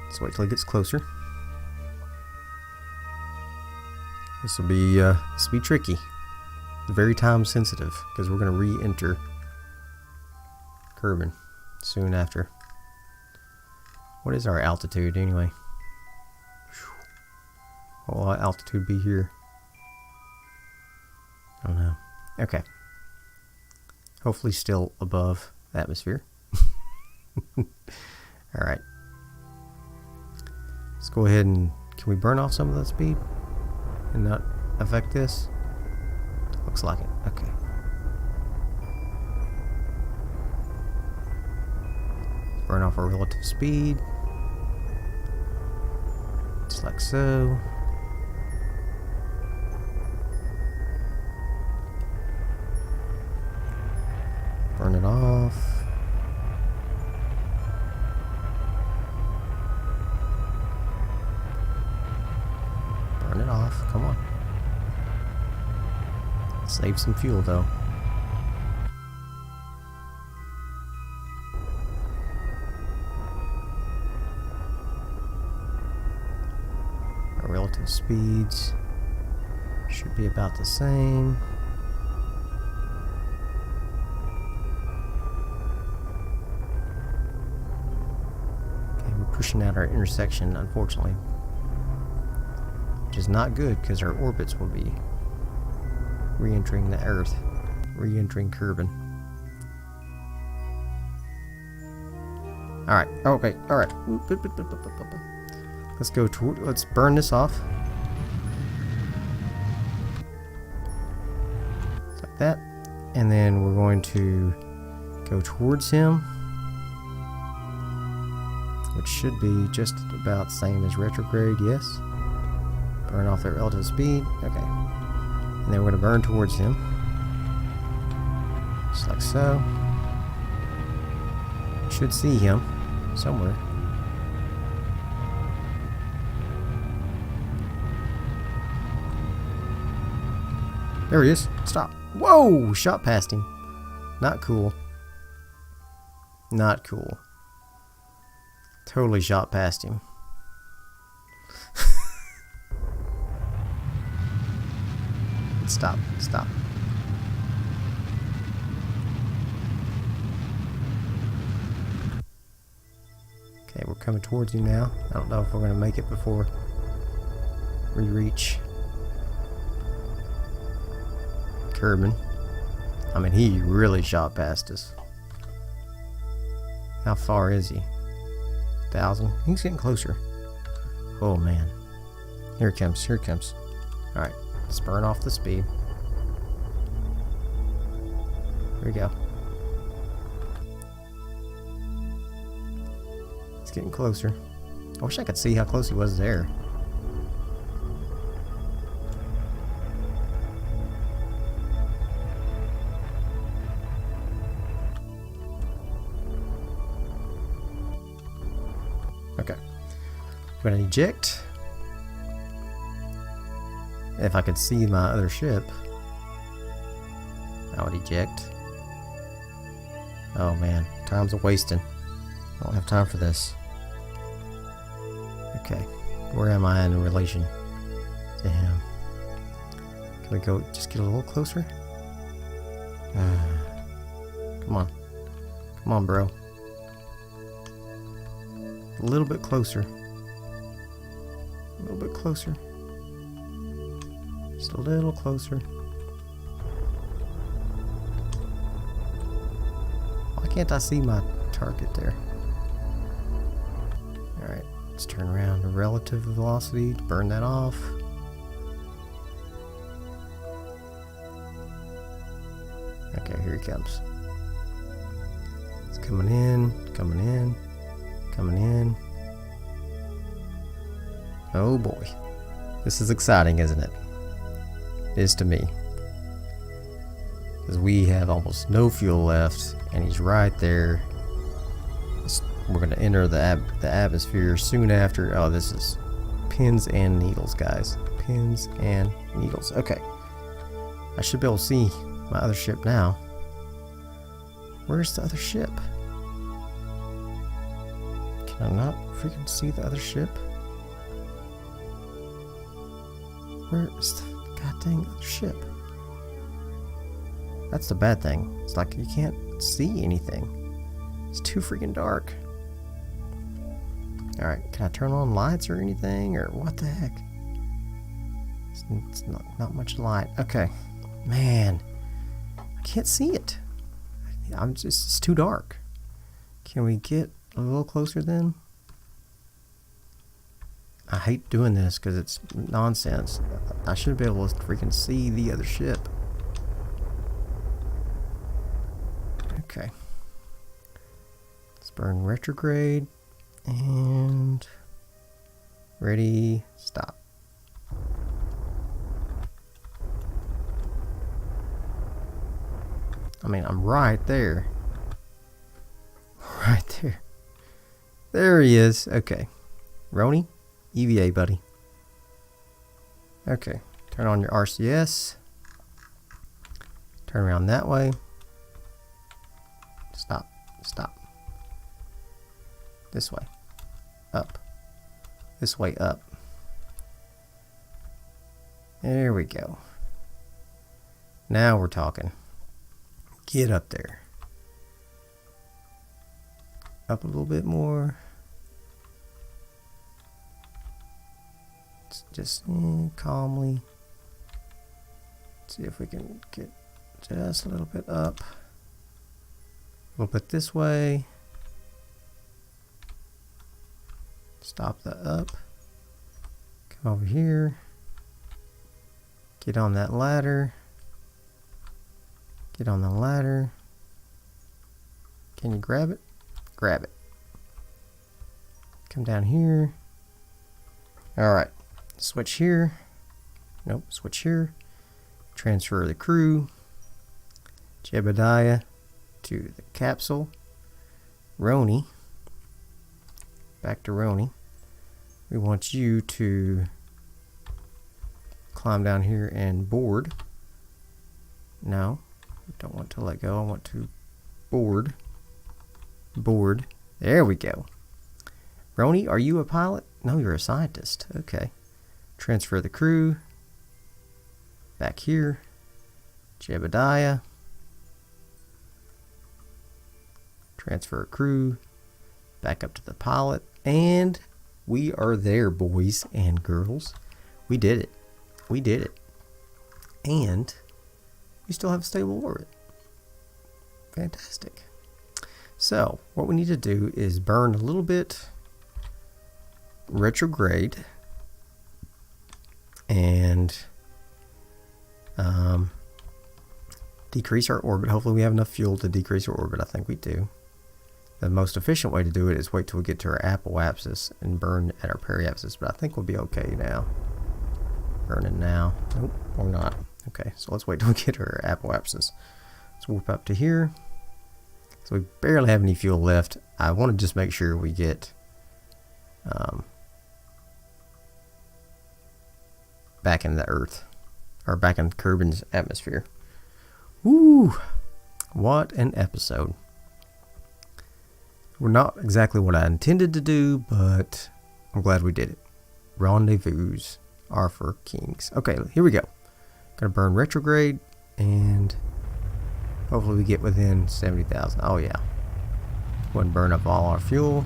Let's wait till he gets closer. This will be tricky, very time sensitive, because we're going to re-enter Kerbin soon after. What is our altitude anyway? What will our altitude be here? I don't know. Okay. Hopefully still above atmosphere. Alright. Let's go ahead and... Can we burn off some of that speed and not affect this? Looks like it. Okay. Burn off our relative speed. Just like so. Burn it off. Burn it off. Come on. Save some fuel though. Our relative speeds should be about the same. Okay, we're pushing out our intersection, unfortunately, which is not good because our orbits will be re-entering the Earth, re-entering Kerbin. Alright, okay, alright. Let's go toward, let's burn this off. Like that. And then we're going to go towards him, which should be just about the same as retrograde, yes. Burn off their relative speed, okay. And then we're going to burn towards him. Just like so. Should see him somewhere. There he is. Stop. Whoa! Shot past him. Not cool. Not cool. Totally shot past him. Stop. Stop. Okay, we're coming towards you now. I don't know if we're going to make it before we reach Kerbin. I mean, he really shot past us. How far is he? 1,000? He's getting closer. Oh man. Here it comes, here it comes. Alright, let's burn off the speed. Here we go. It's getting closer. I wish I could see how close he was there. Okay. I'm gonna eject. If I could see my other ship, I would eject. Oh man, time's a wasting. I don't have time for this. Okay, where am I in relation to him? Can we go just get a little closer? Come on. Come on, bro. A little bit closer. A little bit closer. Just a little closer. Why can't I see my target there? Alright, let's turn around to relative velocity to burn that off. Okay, here he comes. It's coming in, coming in, coming in. Oh boy. This is exciting, isn't it? It is to me. Because we have almost no fuel left, and he's right there. We're going to enter the atmosphere soon after. Oh, this is pins and needles, guys. Pins and needles. Okay. I should be able to see my other ship now. Where's the other ship? Can I not freaking see the other ship? Where is the goddamn other ship? That's the bad thing. It's like you can't see anything. It's too freaking dark. Alright, can I turn on lights or anything? Or what the heck? It's not much light. Okay. Man. I can't see it. It's too dark. Can we get a little closer then? I hate doing this because it's nonsense. I should be able to freaking see the other ship. Okay. Let's burn retrograde. And ready, stop. I mean, I'm right there. Right there. There he is. Okay. Roni, EVA, buddy. Okay. Turn on your RCS. Turn around that way. Stop. Stop. This way. Up. This way up. There we go. Now we're talking. Get up there. Up a little bit more. Just calmly. See if we can get just a little bit up. We'll put this way. Stop the up. Come over here. Get on that ladder. Get on the ladder. Can you grab it? Grab it. Come down here. Alright. Switch here. Nope. Switch here. Transfer the crew. Jebediah to the capsule. Roni. Back to Roni. We want you to climb down here and board. No. Don't want to let go. I want to board. Board. There we go. Roni, are you a pilot? No, you're a scientist. Okay. Transfer the crew. Back here. Jebediah. Transfer crew. Back up to the pilot. And we are there, boys and girls. We did it. We did it. And we still have a stable orbit. Fantastic. So, what we need to do is burn a little bit retrograde and decrease our orbit. Hopefully we have enough fuel to decrease our orbit. I think we do. The most efficient way to do it is wait till we get to our apoapsis and burn at our periapsis, but I think we'll be okay now. Burning now. Nope, or not. Okay, so let's wait till we get to our apoapsis. Let's warp up to here. So we barely have any fuel left. I want to just make sure we get back in the Earth, or back in Kerbin's atmosphere. Woo! What an episode. We're not exactly what I intended to do, but I'm glad we did it. Rendezvous are for kings. Okay, here we go. Gonna burn retrograde, and hopefully we get within 70,000. Oh yeah. Wouldn't burn up all our fuel.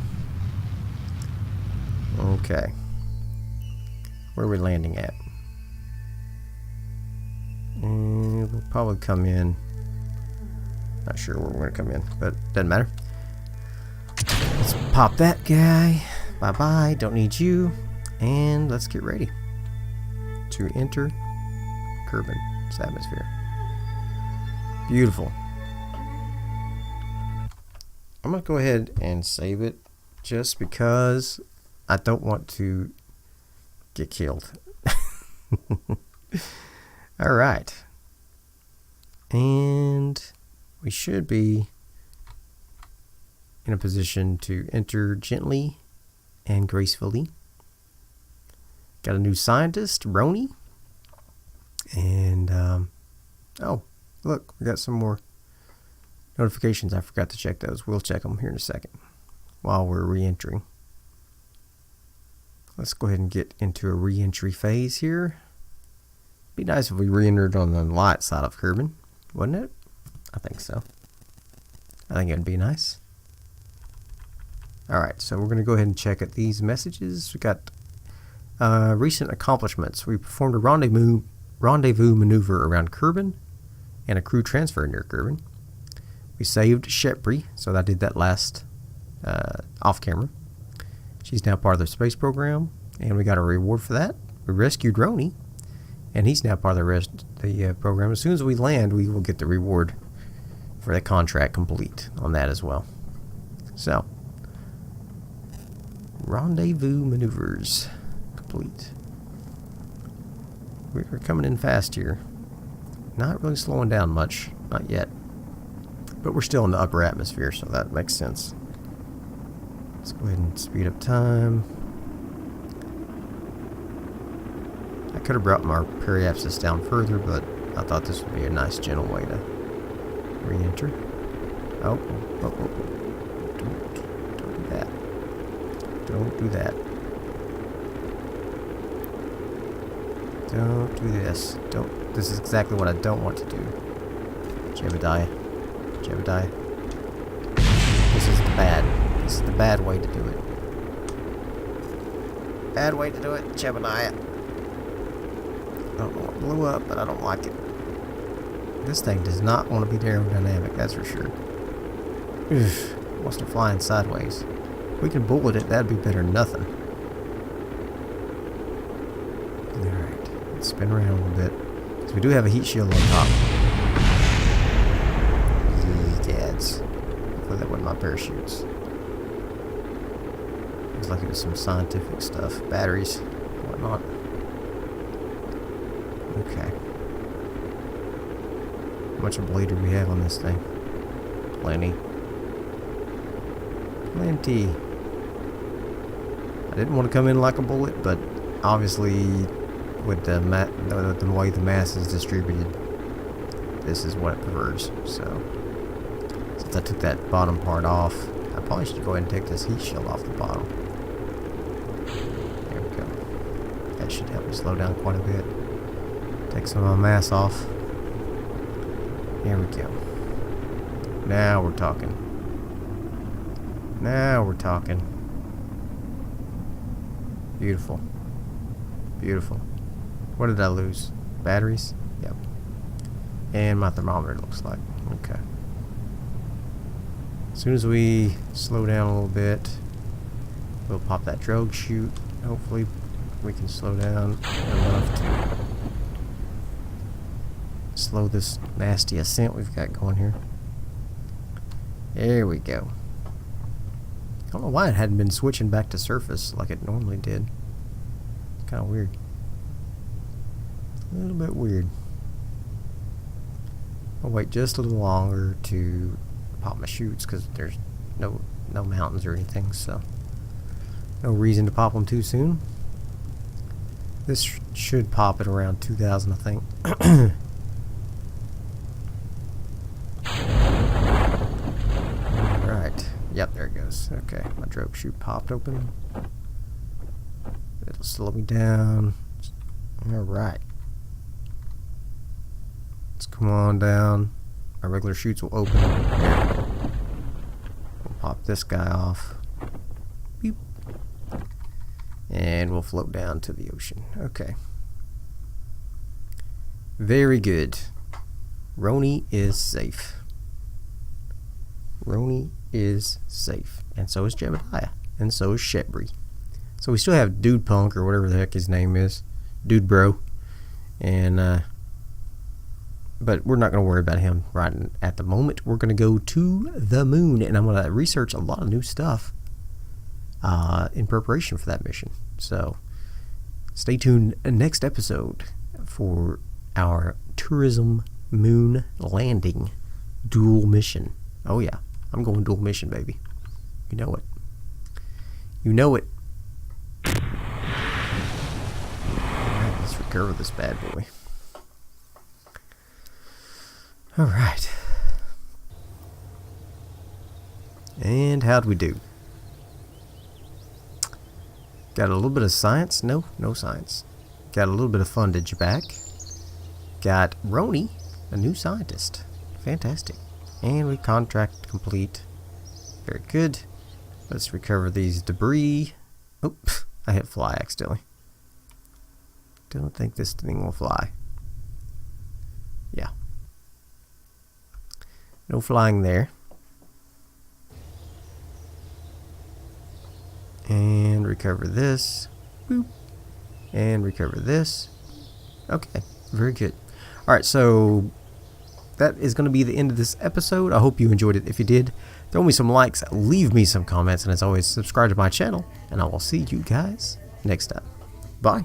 Okay. Where are we landing at? And we'll probably come in. Not sure where we're gonna come in, but doesn't matter. Let's pop that guy. Bye bye. Don't need you. And let's get ready to enter Kerbin's atmosphere. Beautiful. I'm going to go ahead and save it just because I don't want to get killed. Alright. And we should be in a position to enter gently and gracefully. Got a new scientist, Roni. And, oh, look, we got some more notifications. I forgot to check those. We'll check them here in a second while we're re-entering. Let's go ahead and get into a re-entry phase here. Be nice if we re-entered on the light side of Kerbin, wouldn't it? I think so. I think it'd be nice. Alright, so we're going to go ahead and check at these messages. We got recent accomplishments. We performed a rendezvous maneuver around Kerbin and a crew transfer near Kerbin. We saved Shepri, so I did that last off camera. She's now part of the space program, and we got a reward for that. We rescued Roni, and he's now part of the program. As soon as we land, we will get the reward for the contract complete on that as well. So, rendezvous maneuvers complete. We're coming in fast here. Not really slowing down much, not yet. But we're still in the upper atmosphere, so that makes sense. Let's go ahead and speed up time. I could have brought my periapsis down further, but I thought this would be a nice, gentle way to re-enter. Oh. Don't do that. Don't do that. Don't do this. Don't. This is exactly what I don't want to do. Jebediah. This is the bad way to do it. Bad way to do it, Jebediah. I don't know what blew up, but I don't like it. This thing does not want to be aerodynamic, that's for sure. Ugh, wants to fly sideways. If we can bullet it, that'd be better than nothing. Alright, let's spin around a little bit. Because we do have a heat shield on top. Gads. Hopefully that wasn't my parachutes. Looks like it was some scientific stuff. Batteries, whatnot. Okay. How much blade do we have on this thing? Plenty. I didn't want to come in like a bullet, but obviously with the way the mass is distributed, this is what it prefers. So since I took that bottom part off, I probably should go ahead and take this heat shield off the bottom. There we go. That should help me slow down quite a bit. Take some of my mass off. Here we go. Now we're talking. Now we're talking. Beautiful. Beautiful. What did I lose? Batteries? Yep. And my thermometer, looks like. Okay. As soon as we slow down a little bit, we'll pop that drogue chute. Hopefully we can slow down enough to slow this nasty ascent we've got going here. There we go. I don't know why it hadn't been switching back to surface like it normally did. It's kind of weird. A little bit weird. I'll wait just a little longer to pop my chutes because there's no mountains or anything, so no reason to pop them too soon. This should pop at around 2,000, I think. Alright. Yep, there it goes. Okay, my drogue chute popped open. It'll slow me down. Alright. Let's come on down. Our regular chutes will open. There. We'll pop this guy off. Beep. And we'll float down to the ocean. Okay. Very good. Roni is safe. Roni is safe. And so is Jebediah. And so is Shetbury. So we still have Dude Punk, or whatever the heck his name is. Dude Bro. And, but we're not going to worry about him right at the moment. We're going to go to the moon. And I'm going to research a lot of new stuff in preparation for that mission. So stay tuned next episode for our tourism moon landing dual mission. Oh yeah, I'm going dual mission, baby. You know it. You know it. Alright, let's recover this bad boy. Alright. And how'd we do? Got a little bit of science? No science. Got a little bit of fundage back. Got Roni, a new scientist. Fantastic. And we contract complete. Very good. Let's recover these debris. Oops, I hit fly accidentally. Don't think this thing will fly. Yeah. No flying there. And recover this. Boop. And recover this. Okay, very good. Alright, so that is going to be the end of this episode. I hope you enjoyed it. If you did, throw me some likes, leave me some comments, and as always, subscribe to my channel, and I will see you guys next time. Bye.